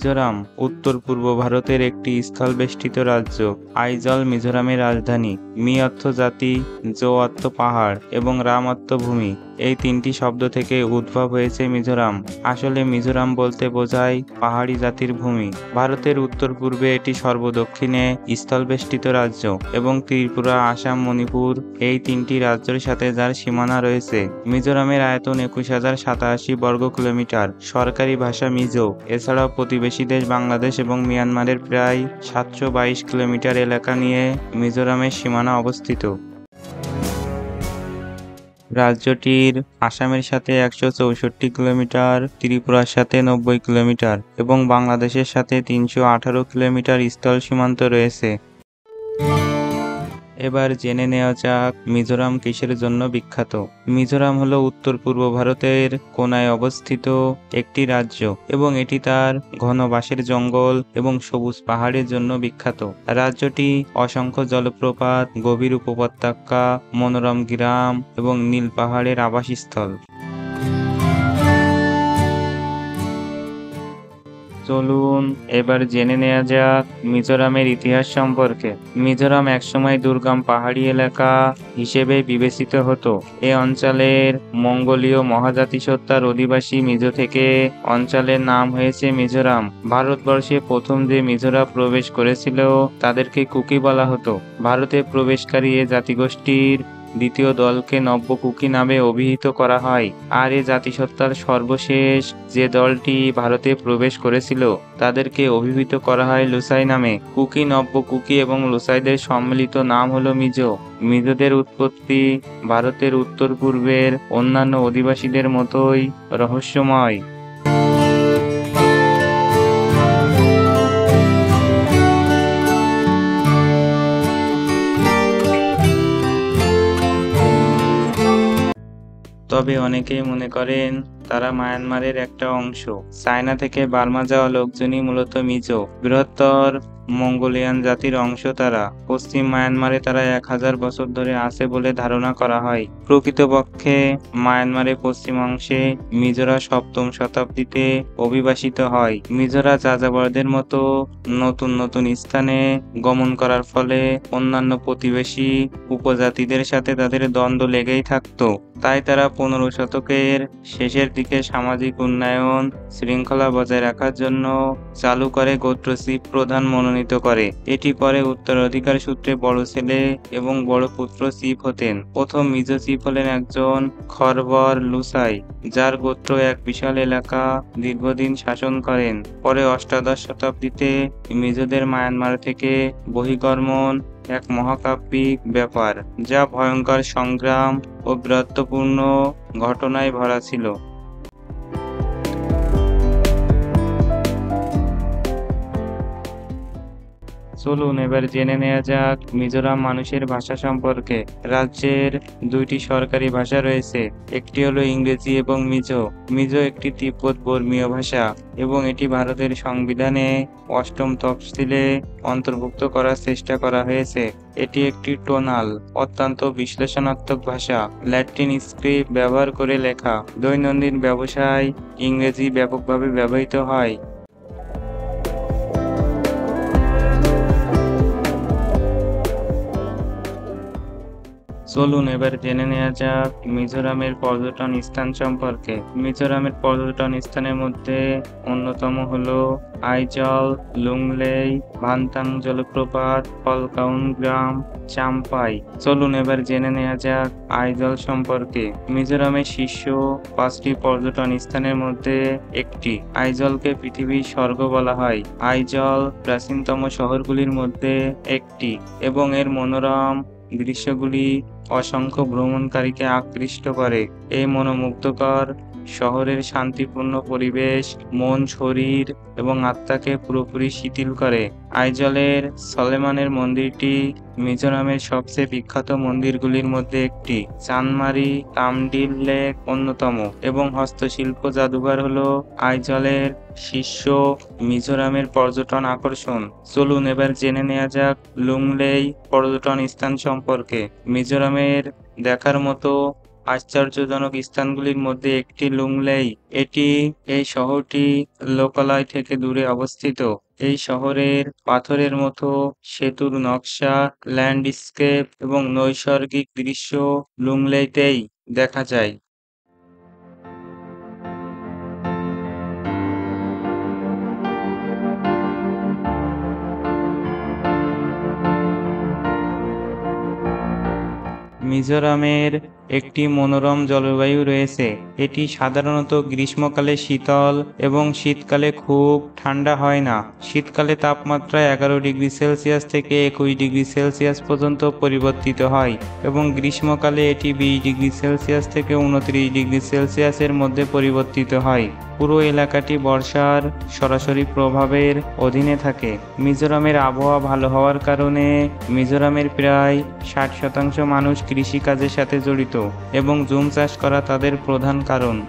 মিজোরাম উত্তর পূর্ব ভারতের একটি স্থলবেষ্টিত রাজ্য। আইজল মিজোরামের রাজধানী। মি অর্থ জাতি, জো অর্থ পাহাড় এবং রাম অর্থ ভূমি। এই তিনটি শব্দ থেকে উদ্ভব হয়েছে মিজোরাম। আসলে মিজোরাম বলতে বোঝায় পাহাড়ি জাতির ভূমি। ভারতের উত্তর পূর্বে এটি সর্বদক্ষিণে স্থলবেষ্টিত রাজ্য এবং ত্রিপুরা, আসাম, মণিপুর এই তিনটি রাজ্যের সাথে যার সীমানা রয়েছে। মিজোরামের আয়তন 21,087 বর্গ কিলোমিটার। সরকারি ভাষা মিজো। এছাড়াও প্রতিবেশী দেশ বাংলাদেশ এবং মিয়ানমারের প্রায় 722 কিলোমিটার এলাকা নিয়ে মিজোরামের সীমানা অবস্থিত। রাজ্যটির আসামের সাথে 164 কিলোমিটার, ত্রিপুরার সাথে 90 কিলোমিটার এবং বাংলাদেশের সাথে 318 কিলোমিটার স্থল সীমান্ত রয়েছে। এবার জেনে নেওয়া যাক মিজোরাম কিসের জন্য বিখ্যাত। মিজোরাম হলো উত্তর পূর্ব ভারতের কোনায় অবস্থিত একটি রাজ্য এবং এটি তার ঘন বাঁশের জঙ্গল এবং সবুজ পাহাড়ের জন্য বিখ্যাত। রাজ্যটি অসংখ্য জলপ্রপাত, গভীর উপত্যকা, মনোরম গ্রাম এবং নীল পাহাড়ের আবাসস্থল। চলুন এবার জেনে নেওয়া যাক মিজোরামের ইতিহাস সম্পর্কে। মিজোরাম একসময় দুর্গম পাহাড়ি এলাকা হিসেবে বিবেচিত হতো। এ অঞ্চলের মঙ্গোলীয় মহাজাতিসত্তার অধিবাসী মিজো থেকে অঞ্চলের নাম হয়েছে মিজোরাম। ভারতবর্ষে প্রথম যে মিজোরা প্রবেশ করেছিল তাদেরকে কুকি বলা হতো। ভারতে প্রবেশকারী এ জাতিগোষ্ঠীর দ্বিতীয় দলকে নব্য কুকি নামে অভিহিত করা হয়। আর এ জাতিসত্তার সর্বশেষ যে দলটি ভারতে প্রবেশ করেছিল তাদেরকে অভিহিত করা হয় লুসাই নামে। কুকি, নব্য কুকি এবং লুসাইদের সম্মিলিত নাম হলো মিজো। মিজোদের উৎপত্তি ভারতের উত্তর পূর্বের অন্যান্য অধিবাসীদের মতোই রহস্যময়। তবে অনেকেই মনে করেন তারা মায়ানমারের একটা অংশ। চায়না থেকে বার্মা যাওয়া লোকজনই মূলত মিজো। বৃহত্তর মঙ্গোলিয়ান জাতির অংশ তারা। পশ্চিম মায়ানমারে তারা 1000 বছর ধরে আছে বলে ধারণা করা হয়। প্রকৃতপক্ষে মায়ানমারের পশ্চিম অংশে মিজোরা 7ম শতাব্দীতে অভিবাসিত হয়। মিজোরা যাযাবরদের মতো নতুন নতুন স্থানে গমন করার ফলে অন্যান্য প্রতিবেশী উপজাতিদের সাথে তাদের দ্বন্দ্ব লেগেই থাকতো। তাই তারা 15 শতকের শেষের দিকে সামাজিক উন্নয়ন শৃঙ্খলা বজায় রাখার জন্য চালু করে গোত্র চিফ প্রধান মনোনীত করে। এটি পরে উত্তরাধিকার সূত্রে বড় ছেলে এবং বড় পুত্র চিফ হতেন। প্রথম মিজো চিফ হলেন একজন খরবর লুসাই, যার গোত্র এক বিশাল এলাকা দীর্ঘদিন শাসন করেন। পরে 18 শতাব্দীতে মিজোদের মায়ানমার থেকে বহির্গমন এক মহাকাব্যিক ব্যাপার, যা ভয়ঙ্কর সংগ্রাম ও বীরত্বপূর্ণ ঘটনায় ভরা ছিল। চলুন এবার জেনে নেওয়া যাক মিজোরাম মানুষের ভাষা সম্পর্কে। রাজ্যের 2টি সরকারি ভাষা রয়েছে, একটি হলো ইংরেজি এবং মিজো। মিজো একটি তিব্বত বর্মীয় ভাষা এবং এটি ভারতের সংবিধানে 8ম তফসিলে অন্তর্ভুক্ত করার চেষ্টা করা হয়েছে। এটি একটি টোনাল, অত্যন্ত বিশ্লেষণাত্মক ভাষা। ল্যাটিন স্ক্রিপ্ট ব্যবহার করে লেখা। দৈনন্দিন ব্যবসায় ইংরেজি ব্যাপকভাবে ব্যবহৃত হয়। চলুন এবার জেনে নেওয়া যাক মিজোরামের পর্যটন স্থান সম্পর্কে। মিজোরামের পর্যটন স্থানের মধ্যে অন্যতম হলো আইজল, লুংলেই, ভান্তাং জলপ্রপাত, ফলকাউন গ্রাম, চাম্পাই। চলুন এবার জেনে নেওয়া যাক আইজল সম্পর্কে। মিজোরামের শীর্ষ 5টি পর্যটন স্থানের মধ্যে একটি। আইজলকে পৃথিবীর স্বর্গ বলা হয়। আইজল প্রাচীনতম শহরগুলির মধ্যে একটি এবং এর মনোরম দৃশ্যগুলি অসংখ্য ভ্রমণকারীকে আকৃষ্ট করে। এই মনোমুগ্ধকর শহরের শান্তিপূর্ণ পরিবেশ মন, শরীর এবং আত্মাকে পুরোপুরি শিথিল করে। আইজলের সলেমানের মন্দিরটি মিজোরামের সবচেয়ে বিখ্যাত মন্দিরগুলির মধ্যে একটি। চানমারি তামডিল লেক অন্যতম এবং হস্তশিল্প জাদুঘর হলো আইজলের শীর্ষ মিজোরামের পর্যটন আকর্ষণ। চলুন এবার জেনে নেওয়া যাক লুংলেই পর্যটন স্থান সম্পর্কে। মিজোরামের দেখার মতো আশ্চর্যজনক স্থানগুলির মধ্যে একটি লুংলেই। এই শহরটি লোকালয় থেকে দূরে অবস্থিত। এই শহরের পাথরের মতো সেতুর নকশা, ল্যান্ডস্কেপ এবং নৈসর্গিক দৃশ্য লুংলেইতেই দেখা যায়। মিজোরামের একটি মনোরম জলবায়ু রয়েছে। এটি সাধারণত গ্রীষ্মকালে শীতল এবং শীতকালে খুব ঠান্ডা হয় না। শীতকালে তাপমাত্রা 11 ডিগ্রি সেলসিয়াস থেকে 21 ডিগ্রি সেলসিয়াস পর্যন্ত পরিবর্তিত হয় এবং গ্রীষ্মকালে এটি 20 ডিগ্রি সেলসিয়াস থেকে 29 ডিগ্রি সেলসিয়াসের মধ্যে পরিবর্তিত হয়। পুরো এলাকাটি বর্ষার সরাসরি প্রভাবের অধীনে থাকে। মিজোরামের আবহাওয়া ভালো হওয়ার কারণে মিজোরামের প্রায় 60% মানুষ কৃষিকাজের সাথে জড়িত এবং জুম চাষ করা তাদের প্রধান কারণ।